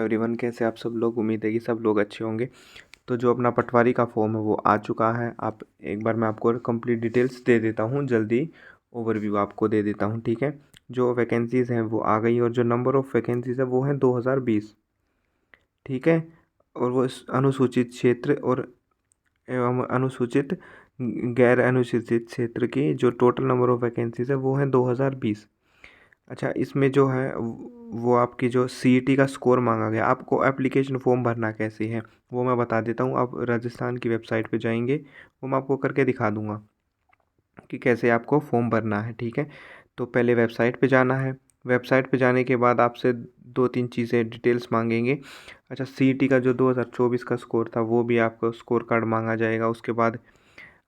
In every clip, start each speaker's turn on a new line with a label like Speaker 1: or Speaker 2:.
Speaker 1: Everyone, कैसे आप सब लोग। उम्मीद है कि सब लोग अच्छे होंगे। तो जो अपना पटवारी का फॉर्म है वो आ चुका है। आप एक बार मैं आपको कंप्लीट डिटेल्स दे देता हूँ, जल्दी ओवरव्यू आपको दे देता हूँ। ठीक है, जो वैकेंसीज़ हैं वो आ गई और जो नंबर ऑफ़ वैकेंसीज़ है वो है 2020। ठीक है, और वो अनुसूचित क्षेत्र और एवं अनुसूचित गैर अनुसूचित क्षेत्र की जो टोटल नंबर ऑफ़ वैकेंसीज़ है वो है 2020। अच्छा, इसमें जो है वो आपकी जो सीईटी का स्कोर मांगा गया। आपको एप्लीकेशन फॉर्म भरना कैसे है वो मैं बता देता हूँ। आप राजस्थान की वेबसाइट पे जाएंगे, वो मैं आपको करके दिखा दूंगा कि कैसे आपको फॉर्म भरना है। ठीक है, तो पहले वेबसाइट पे जाना है। वेबसाइट पे जाने के बाद आपसे 2-3 चीज़ें डिटेल्स मांगेंगे। अच्छा, सीईटी का जो 2024 का स्कोर था वो भी आपको स्कोर कार्ड मांगा जाएगा। उसके बाद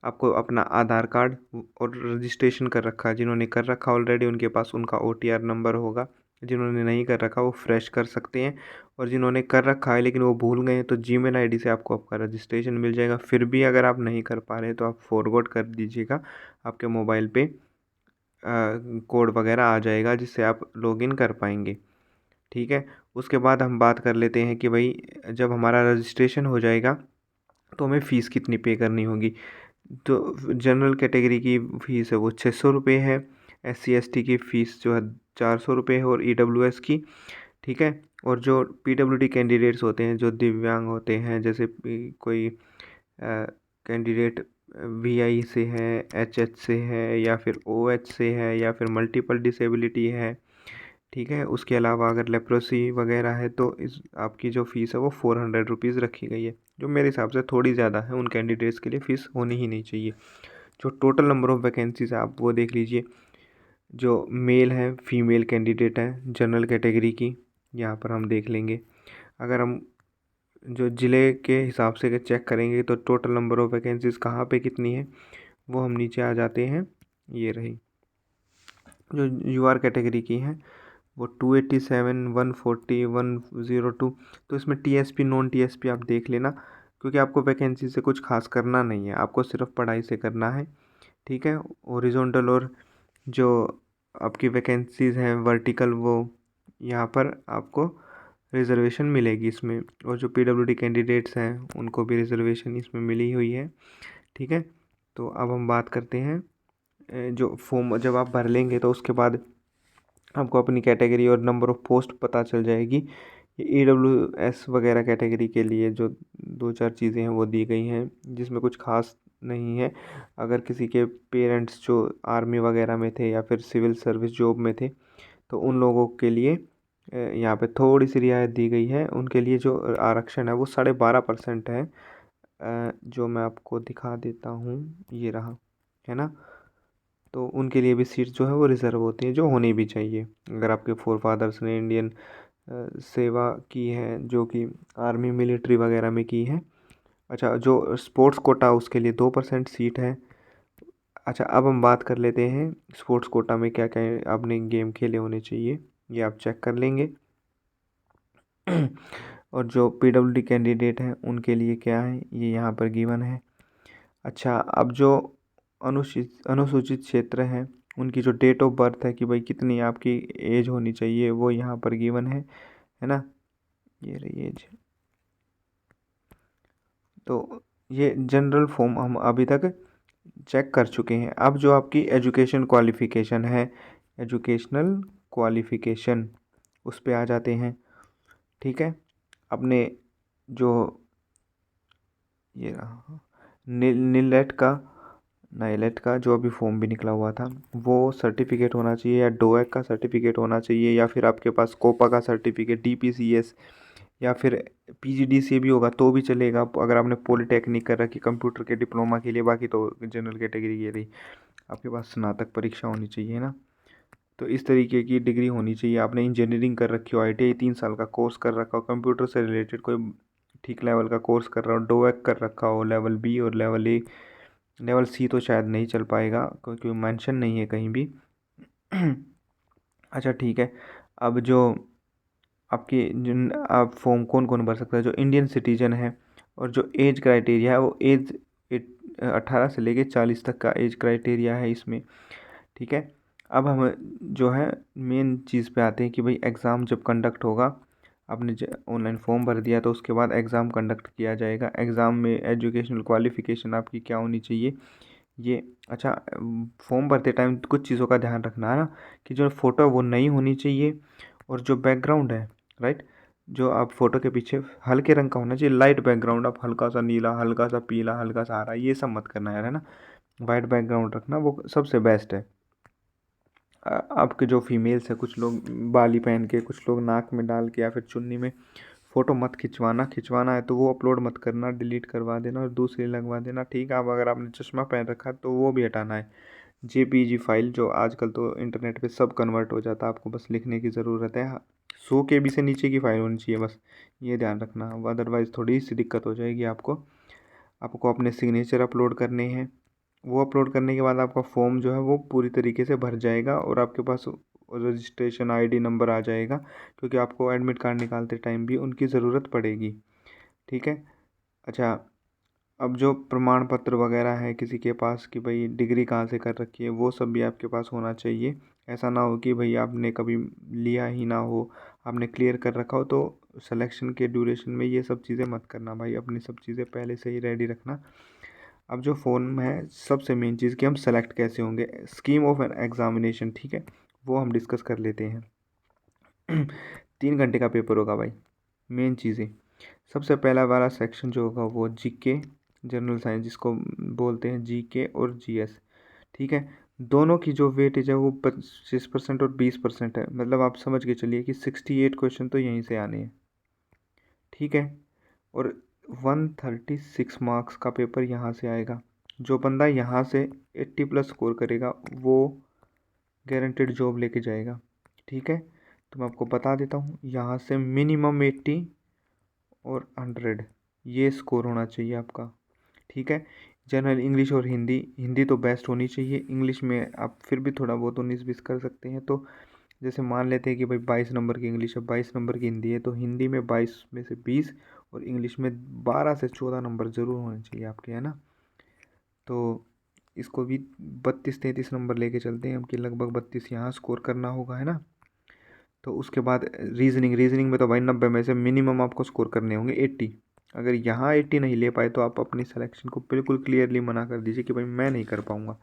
Speaker 1: आपको अपना आधार कार्ड और रजिस्ट्रेशन कर रखा है, जिन्होंने कर रखा ऑलरेडी उनके पास उनका ओटीआर नंबर होगा। जिन्होंने नहीं कर रखा वो फ्रेश कर सकते हैं, और जिन्होंने कर रखा है लेकिन वो भूल गए हैं तो जीमेल आईडी से आपको आपका रजिस्ट्रेशन मिल जाएगा। फिर भी अगर आप नहीं कर पा रहे तो आप फॉरवर्ड कर दीजिएगा, आपके मोबाइल पे कोड वगैरह आ जाएगा जिससे आप लॉगिन कर पाएंगे। ठीक है, उसके बाद हम बात कर लेते हैं कि भाई जब हमारा रजिस्ट्रेशन हो जाएगा तो हमें फ़ीस कितनी पे करनी होगी। तो जनरल कैटेगरी की फ़ीस है वो 600 रुपये है। SC ST की फ़ीस जो है 400 रुपये है, और EWS की। ठीक है, और जो PWD कैंडिडेट्स होते हैं, जो दिव्यांग होते हैं, जैसे कोई कैंडिडेट VI से है, HH से है, या फिर OH से है, या फिर मल्टीपल डिसेबिलिटी है। ठीक है, उसके अलावा अगर लेप्रोसी वगैरह है तो इस आपकी जो फ़ीस है वो 400 रुपीज़ रखी गई है, जो मेरे हिसाब से थोड़ी ज़्यादा है। उन कैंडिडेट्स के लिए फ़ीस होनी ही नहीं चाहिए। जो टोटल नंबर ऑफ़ वैकेंसीज़ है आप वो देख लीजिए। जो मेल है, फीमेल कैंडिडेट है जनरल कैटेगरी की, यहाँ पर हम देख लेंगे। अगर हम जो ज़िले के हिसाब से चेक करेंगे तो टोटल नंबर ऑफ़ वैकेंसीज़ कहाँ पे कितनी है वो हम नीचे आ जाते हैं। ये रही जो UR कैटेगरी की हैं वो 287, 140, 102। तो इसमें TSP नॉन TSP आप देख लेना, क्योंकि आपको वैकेंसी से कुछ खास करना नहीं है, आपको सिर्फ पढ़ाई से करना है। ठीक है, हॉरिजॉन्टल और जो आपकी वैकेंसीज़ हैं वर्टिकल, वो यहाँ पर आपको रिजर्वेशन मिलेगी इसमें। और जो PWD कैंडिडेट्स हैं उनको भी रिजर्वेशन इसमें मिली हुई है। ठीक है, तो अब हम बात करते हैं जो फॉर्म जब आप भर लेंगे तो उसके बाद आपको अपनी कैटेगरी और नंबर ऑफ़ पोस्ट पता चल जाएगी। ये EWS वगैरह कैटेगरी के लिए जो 2-4 चीज़ें हैं वो दी गई हैं, जिसमें कुछ खास नहीं है। अगर किसी के पेरेंट्स जो आर्मी वगैरह में थे या फिर सिविल सर्विस जॉब में थे तो उन लोगों के लिए यहाँ पे थोड़ी सी रियायत दी गई है। उनके लिए जो आरक्षण है वो 12.5% है। जो मैं आपको दिखा देता हूँ, ये रहा, है ना। तो उनके लिए भी सीट जो है वो रिज़र्व होती है, जो होनी भी चाहिए। अगर आपके फोर फादर्स ने इंडियन सेवा की है, जो कि आर्मी मिलिट्री वगैरह में की है। अच्छा, जो स्पोर्ट्स कोटा उसके लिए 2% सीट है। अच्छा, अब हम बात कर लेते हैं स्पोर्ट्स कोटा में क्या क्या आपने गेम खेले होने चाहिए, ये आप चेक कर लेंगे। और जो PWD कैंडिडेट हैं उनके लिए क्या है ये यहाँ पर गिवन है। अच्छा, अब जो अनुसूचित क्षेत्र हैं उनकी जो डेट ऑफ बर्थ है कि भाई कितनी आपकी एज होनी चाहिए वो यहाँ पर गिवन है ना। ये रही एज। तो ये जनरल फॉर्म हम अभी तक चेक कर चुके हैं। अब जो आपकी एजुकेशन क्वालिफ़िकेशन है, एजुकेशनल क्वालिफ़िकेशन, उस पे आ जाते हैं। ठीक है, अपने जो ये रहा नीलेट का नाइलेट का जो अभी फॉर्म भी निकला हुआ था वो सर्टिफिकेट होना चाहिए, या डोएक का सर्टिफिकेट होना चाहिए, या फिर आपके पास कोपा का सर्टिफिकेट, DPCS, या फिर PGDCA भी होगा तो भी चलेगा अगर आपने पॉलिटेक्निक कर रखी कंप्यूटर के डिप्लोमा के लिए। बाकी तो जनरल कैटेगरी ये रही, आपके पास स्नातक परीक्षा होनी चाहिए ना। तो इस तरीके की डिग्री होनी चाहिए। आपने इंजीनियरिंग कर रखी हो, ITI 3 साल का कोर्स कर रखा हो, कंप्यूटर से रिलेटेड कोई ठीक लेवल का कोर्स कर रहा हो, डोएक कर रखा हो लेवल B और लेवल A। लेवल C तो शायद नहीं चल पाएगा क्योंकि मेंशन नहीं है कहीं भी। अच्छा, ठीक है। अब जो आपकी जिन आप फॉर्म कौन कौन भर सकता है, जो इंडियन सिटीजन है, और जो एज क्राइटेरिया है वो एज 18 से लेके 40 तक का एज क्राइटेरिया है इसमें। ठीक है, अब हम जो है मेन चीज़ पे आते हैं कि भाई एग्ज़ाम जब कंडक्ट होगा आपने ऑनलाइन फॉर्म भर दिया तो उसके बाद एग्ज़ाम कंडक्ट किया जाएगा। एग्ज़ाम में एजुकेशनल क्वालिफ़िकेशन आपकी क्या होनी चाहिए ये। अच्छा, फॉर्म भरते टाइम कुछ चीज़ों का ध्यान रखना है ना, कि जो फ़ोटो है वो नई होनी चाहिए, और जो बैकग्राउंड है, राइट, जो आप फ़ोटो के पीछे हल्के रंग का होना चाहिए, लाइट बैकग्राउंड। आप हल्का सा नीला, हल्का सा पीला, हल्का सा हरा, ये सब मत करना यार, है ना। वाइट बैकग्राउंड रखना वो सबसे बेस्ट है। आपके जो फीमेल्स है, कुछ लोग बाली पहन के, कुछ लोग नाक में डाल के या फिर चुन्नी में फ़ोटो मत खिंचवाना। खिंचवाना है तो वो अपलोड मत करना, डिलीट करवा देना और दूसरी लगवा देना, ठीक है। अब अगर आपने चश्मा पहन रखा है तो वो भी हटाना है। जेपीजी फाइल, जो आजकल तो इंटरनेट पे सब कन्वर्ट हो जाता है, आपको बस लिखने की ज़रूरत है। 100 KB से नीचे की फ़ाइल होनी चाहिए, बस ये ध्यान रखना, अदरवाइज़ थोड़ी सी दिक्कत हो जाएगी आपको। आपको अपने सिग्नेचर अपलोड करने हैं। वो अपलोड करने के बाद आपका फॉर्म जो है वो पूरी तरीके से भर जाएगा और आपके पास रजिस्ट्रेशन आईडी नंबर आ जाएगा, क्योंकि आपको एडमिट कार्ड निकालते टाइम भी उनकी ज़रूरत पड़ेगी, ठीक है। अच्छा, अब जो प्रमाण पत्र वगैरह है किसी के पास कि भाई डिग्री कहाँ से कर रखी है, वो सब भी आपके पास होना चाहिए। ऐसा ना हो कि भाई आपने कभी लिया ही ना हो, आपने क्लियर कर रखा हो, तो सिलेक्शन के ड्यूरेशन में ये सब चीज़ें मत करना भाई, अपनी सब चीज़ें पहले से ही रेडी रखना। अब जो फ़ोन है, सबसे मेन चीज़ कि हम सेलेक्ट कैसे होंगे, स्कीम ऑफ एन एग्ज़ामिनेशन, ठीक है, वो हम डिस्कस कर लेते हैं। 3 घंटे का पेपर होगा भाई। मेन चीज़ें, सबसे पहला वाला सेक्शन जो होगा वो जीके, जनरल साइंस जिसको बोलते हैं, जीके और जीएस, ठीक है। दोनों की जो वेटेज है वो 25% और 20% है, मतलब आप समझ के चलिए कि 68 क्वेश्चन तो यहीं से आने हैं, ठीक है। और 136 मार्क्स का पेपर यहाँ से आएगा। जो बंदा यहाँ से 80+ स्कोर करेगा वो गारंटेड जॉब लेके जाएगा, ठीक है। तो मैं आपको बता देता हूँ, यहाँ से मिनिमम 80 और 100 ये स्कोर होना चाहिए आपका, ठीक है। जनरल इंग्लिश और हिंदी, हिंदी तो बेस्ट होनी चाहिए। इंग्लिश में आप फिर भी थोड़ा बहुत 19-20 कर सकते हैं। तो जैसे मान लेते हैं कि भाई 22 नंबर की इंग्लिश है, 22 नंबर की हिंदी है, तो हिंदी में 22 में से 20 और इंग्लिश में 12 से 14 नंबर ज़रूर होने चाहिए आपके, है ना। तो इसको भी 32-33 नंबर लेके चलते हैं हम, कि लगभग 32 यहाँ स्कोर करना होगा, है ना। तो उसके बाद रीजनिंग में तो भाई 90 में से मिनिमम आपको स्कोर करने होंगे 80। अगर यहाँ 80 नहीं ले पाए तो आप अपनी सिलेक्शन को बिल्कुल क्लियरली मना कर दीजिए कि भाई मैं नहीं कर पाऊँगा,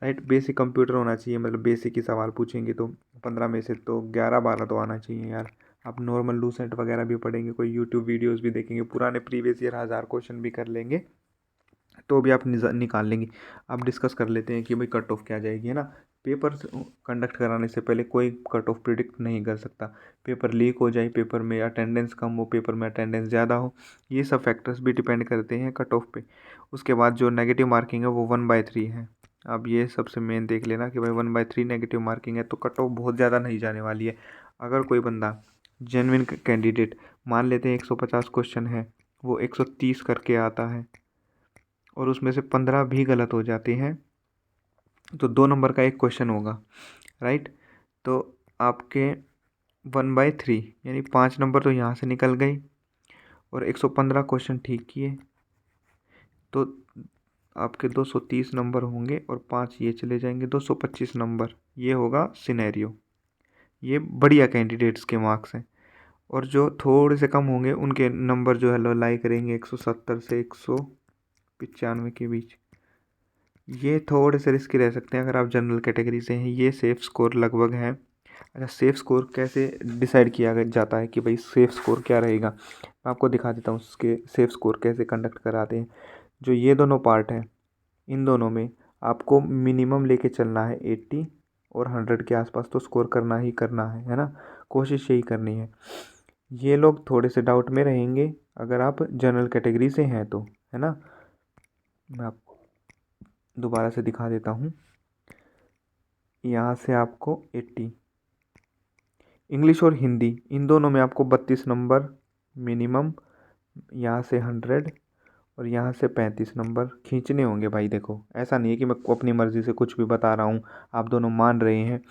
Speaker 1: राइट। बेसिक कंप्यूटर होना चाहिए, मतलब बेसिक ही सवाल पूछेंगे तो 15 में से तो 11-12 तो आना चाहिए यार। आप नॉर्मल लूसेंट वगैरह भी पढ़ेंगे, कोई यूट्यूब वीडियोस भी देखेंगे, पुराने प्रीवियस ईयर 1000 क्वेश्चन भी कर लेंगे तो भी आप निकाल लेंगे। अब डिस्कस कर लेते हैं कि भाई कट ऑफ क्या जाएगी, है ना। पेपर कंडक्ट कराने से पहले कोई कट ऑफ प्रिडिक्ट नहीं कर सकता। पेपर लीक हो जाए, पेपर में अटेंडेंस कम हो, पेपर में अटेंडेंस ज़्यादा हो, ये सब फैक्टर्स भी डिपेंड करते हैं कट ऑफ पे। उसके बाद जो नेगेटिव मार्किंग है वो 1/3 है। अब ये सबसे मेन देख लेना कि भाई 1/3 नेगेटिव मार्किंग है, तो कट ऑफ बहुत ज़्यादा नहीं जाने वाली है। अगर कोई बंदा जेन्युइन कैंडिडेट, मान लेते हैं 150 क्वेश्चन है, वो 130 करके आता है और उसमें से 15 भी गलत हो जाते हैं, तो 2 नंबर का एक क्वेश्चन होगा, राइट। तो आपके 1/3 यानी 5 नंबर तो यहाँ से निकल गई, और 115 क्वेश्चन ठीक किए तो आपके 230 नंबर होंगे और 5 ये चले जाएंगे, 225 नंबर। ये होगा सिनेरियो। ये बढ़िया कैंडिडेट्स के मार्क्स हैं। और जो थोड़े से कम होंगे उनके नंबर जो है लाई करेंगे 170 से 195 के बीच। ये थोड़े से रिस्की रह सकते हैं अगर आप जनरल कैटेगरी से हैं। ये सेफ़ स्कोर लगभग है। अच्छा, सेफ़ स्कोर कैसे डिसाइड किया जाता है कि भाई सेफ़ स्कोर क्या रहेगा, मैं आपको दिखा देता हूँ उसके सेफ़ स्कोर कैसे कंडक्ट कराते हैं। जो ये दोनों पार्ट हैं, इन दोनों में आपको मिनिमम लेके चलना है 80 और 100 के आसपास तो स्कोर करना ही करना है ना। कोशिश यही करनी है। ये लोग थोड़े से डाउट में रहेंगे अगर आप जनरल कैटेगरी से हैं तो, है ना। मैं आपको दोबारा से दिखा देता हूँ। यहाँ से आपको 80, इंग्लिश और हिंदी इन दोनों में आपको 32 नंबर मिनिमम, यहाँ से 100 और यहाँ से 35 नंबर खींचने होंगे भाई। देखो, ऐसा नहीं है कि मैं अपनी मर्ज़ी से कुछ भी बता रहा हूँ, आप दोनों मान रहे हैं,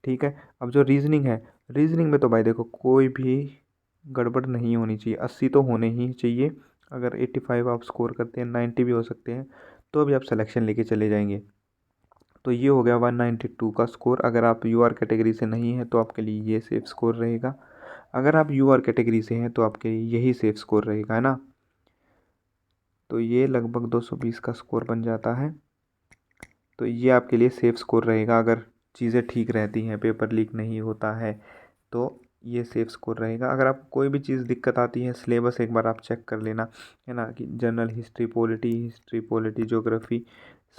Speaker 1: ठीक है। अब जो रीजनिंग है, रीजनिंग में तो भाई देखो कोई भी गड़बड़ नहीं होनी चाहिए, 80 तो होने ही चाहिए। अगर 85 आप स्कोर करते हैं, 90 भी हो सकते हैं, तो भी आप सिलेक्शन लेके चले जाएंगे। तो ये हो गया 192 का स्कोर। अगर आप यूआर कैटेगरी से नहीं है तो आपके लिए ये सेफ स्कोर रहेगा। अगर आप यूआर कैटेगरी से हैं तो आपके लिए यही सेफ स्कोर रहेगा, है ना। तो ये लगभग 220 का स्कोर बन जाता है। तो ये आपके लिए सेफ स्कोर रहेगा, अगर चीज़ें ठीक रहती हैं, पेपर लीक नहीं होता है, तो ये सेफ स्कोर रहेगा। अगर आपको कोई भी चीज़ दिक्कत आती है, सिलेबस एक बार आप चेक कर लेना, है ना, कि general history polity geography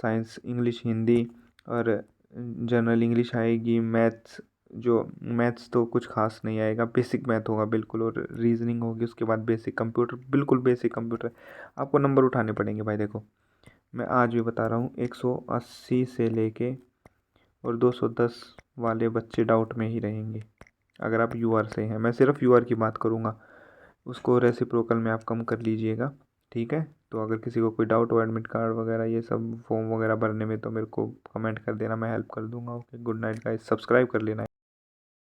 Speaker 1: science English Hindi और जनरल इंग्लिश आएगी। मैथ्स तो कुछ खास नहीं आएगा, बेसिक मैथ होगा बिल्कुल, और रीजनिंग होगी, उसके बाद बेसिक कंप्यूटर, बिल्कुल बेसिक कंप्यूटर। आपको नंबर उठाने पड़ेंगे भाई। देखो मैं आज भी बता रहा हूँ, 180 से लेके और 210 वाले बच्चे डाउट में ही रहेंगे अगर आप यूआर से हैं। मैं सिर्फ यूआर की बात करूँगा, उसको रेसिप्रोकल में आप कम कर लीजिएगा, ठीक है। तो अगर किसी को कोई डाउट हो एडमिट कार्ड वगैरह ये सब फॉर्म वगैरह भरने में, तो मेरे को कमेंट कर देना, मैं हेल्प कर दूंगा। Okay, good night guys, subscribe कर लेना।